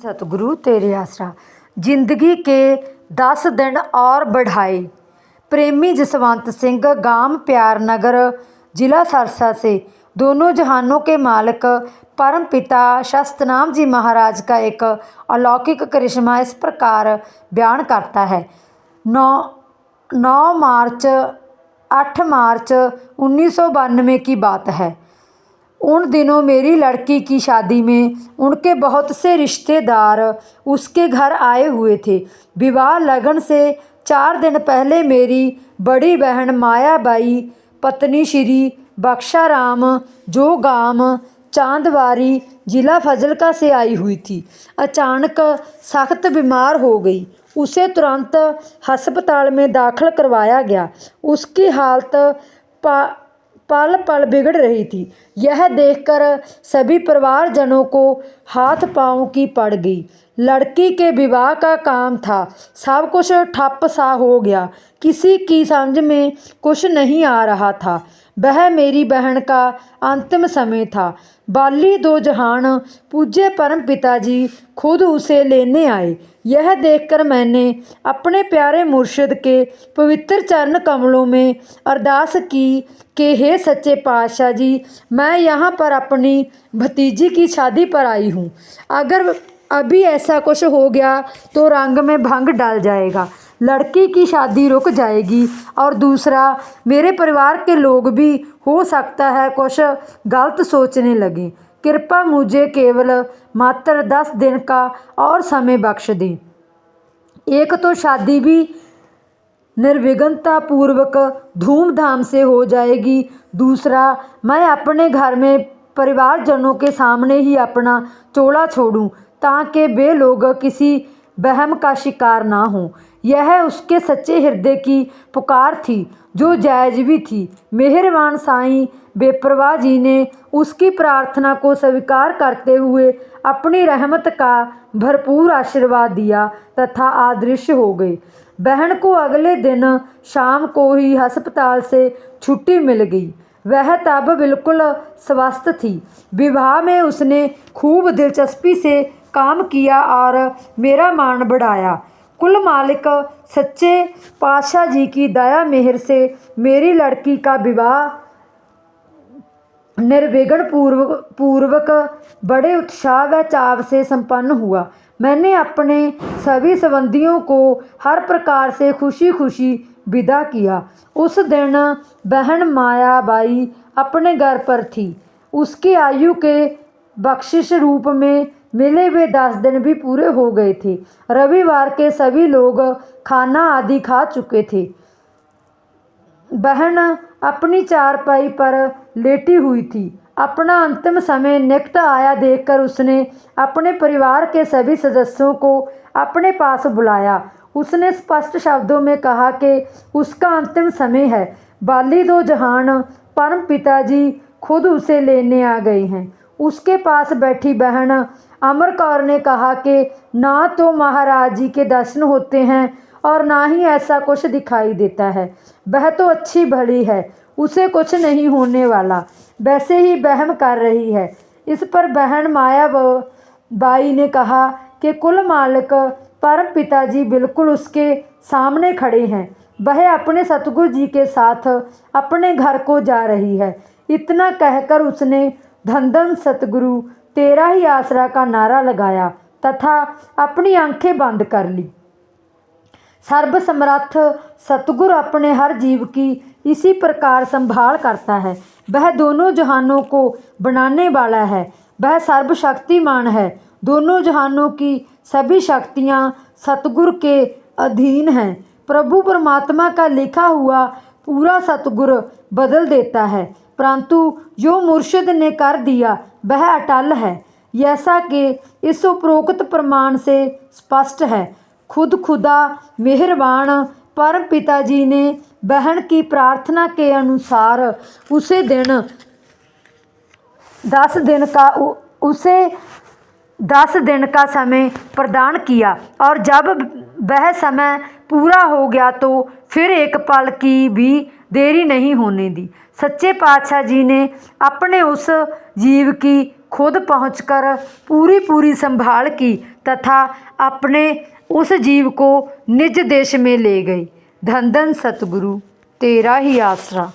सतगुरु तेरे आसरा जिंदगी के 10 दिन और बढ़ाए। प्रेमी जसवंत सिंह, गांव प्यार नगर, जिला सरसा से दोनों जहानों के मालिक परम पिता शास्तनाम जी महाराज का एक अलौकिक करिश्मा इस प्रकार बयान करता है। 9 मार्च 8 मार्च 1992 की बात है। उन दिनों मेरी लड़की की शादी में उनके बहुत से रिश्तेदार उसके घर आए हुए थे। विवाह लगन से 4 दिन पहले मेरी बड़ी बहन मायाबाई, पत्नी श्री बख्शाराम, जो गांव चांदवारी जिला फजलका से आई हुई थी, अचानक सख्त बीमार हो गई। उसे तुरंत अस्पताल में दाखिल करवाया गया। उसकी हालत पल पल बिगड़ रही थी। यह देखकर सभी परिवारजनों को हाथ पांव की पड़ गई। लड़की के विवाह का काम था, सब कुछ ठप सा हो गया। किसी की समझ में कुछ नहीं आ रहा था। वह मेरी बहन का अंतिम समय था। बाली दो जहान पूज्य परम पिताजी खुद उसे लेने आए। यह देखकर मैंने अपने प्यारे मुर्शिद के पवित्र चरण कमलों में अरदास की कि हे सच्चे पातशाह जी, मैं यहाँ पर अपनी भतीजी की शादी पर आई हूँ। अगर अभी ऐसा कुछ हो गया तो रंग में भंग डल जाएगा, लड़की की शादी रुक जाएगी, और दूसरा मेरे परिवार के लोग भी हो सकता है कुछ गलत सोचने लगे। कृपा मुझे केवल मात्र 10 दिन का और समय बख्श दें। एक तो शादी भी निर्विघ्नता पूर्वक धूमधाम से हो जाएगी, दूसरा मैं अपने घर में परिवारजनों के सामने ही अपना चोला छोड़ूं ताकि वे लोग किसी वहम का शिकार ना हों। यह उसके सच्चे हृदय की पुकार थी, जो जायज़ भी थी। मेहरबान साईं बेपरवाह जी ने उसकी प्रार्थना को स्वीकार करते हुए अपनी रहमत का भरपूर आशीर्वाद दिया तथा अदृश्य हो गए। बहन को अगले दिन शाम को ही अस्पताल से छुट्टी मिल गई। वह तब बिल्कुल स्वस्थ थी। विवाह में उसने खूब दिलचस्पी से काम किया और मेरा मान बढ़ाया। कुल मालिक सच्चे पातशाह जी की दया मेहर से मेरी लड़की का विवाह निर्विघ्न पूर्वक बड़े उत्साह व चाव से संपन्न हुआ। मैंने अपने सभी संबंधियों को हर प्रकार से खुशी खुशी विदा किया। उस दिन बहन मायाबाई अपने घर पर थी। उसकी आयु के बख्शिश रूप में मिले हुए 10 दिन भी पूरे हो गए थे। रविवार के सभी लोग खाना आदि खा चुके थे। बहन अपनी चारपाई पर लेटी हुई थी। अपना अंतिम समय निकट आया देखकर उसने अपने परिवार के सभी सदस्यों को अपने पास बुलाया। उसने स्पष्ट शब्दों में कहा कि उसका अंतिम समय है। बाली दो जहान परम पिताजी खुद उसे लेने आ गए हैं। उसके पास बैठी बहन अमर कौर ने कहा कि ना तो महाराज जी के दर्शन होते हैं और ना ही ऐसा कुछ दिखाई देता है। वह तो अच्छी भली है, उसे कुछ नहीं होने वाला, वैसे ही वहम कर रही है। इस पर बहन मायाबाई ने कहा कि कुल मालिक परम पिताजी बिल्कुल उसके सामने खड़े हैं। वह अपने सतगुरु जी के साथ अपने घर को जा रही है। इतना कहकर उसने धन धन सतगुरु तेरा ही आसरा का नारा लगाया तथा अपनी आंखें बंद कर ली। सर्वसमर्थ सतगुरु अपने हर जीव की इसी प्रकार संभाल करता है। वह दोनों जहानों को बनाने वाला है। वह सर्वशक्तिमान है। दोनों जहानों की सभी शक्तियाँ सतगुरु के अधीन हैं। प्रभु परमात्मा का लिखा हुआ पूरा सतगुरु बदल देता है, परंतु जो मुर्शिद ने कर दिया वह अटल है। जैसा कि इस उपरोक्त प्रमाण से स्पष्ट है। खुद खुदा मेहरबान परम पिताजी ने बहन की प्रार्थना के अनुसार उसे 10 दिन का समय प्रदान किया, और जब वह समय पूरा हो गया तो फिर एक पल की भी देरी नहीं होने दी। सच्चे पातशाह जी ने अपने उस जीव की खुद पहुंचकर पूरी संभाल की तथा अपने उस जीव को निज देश में ले गई। धन धन सतगुरु, तेरा ही आसरा।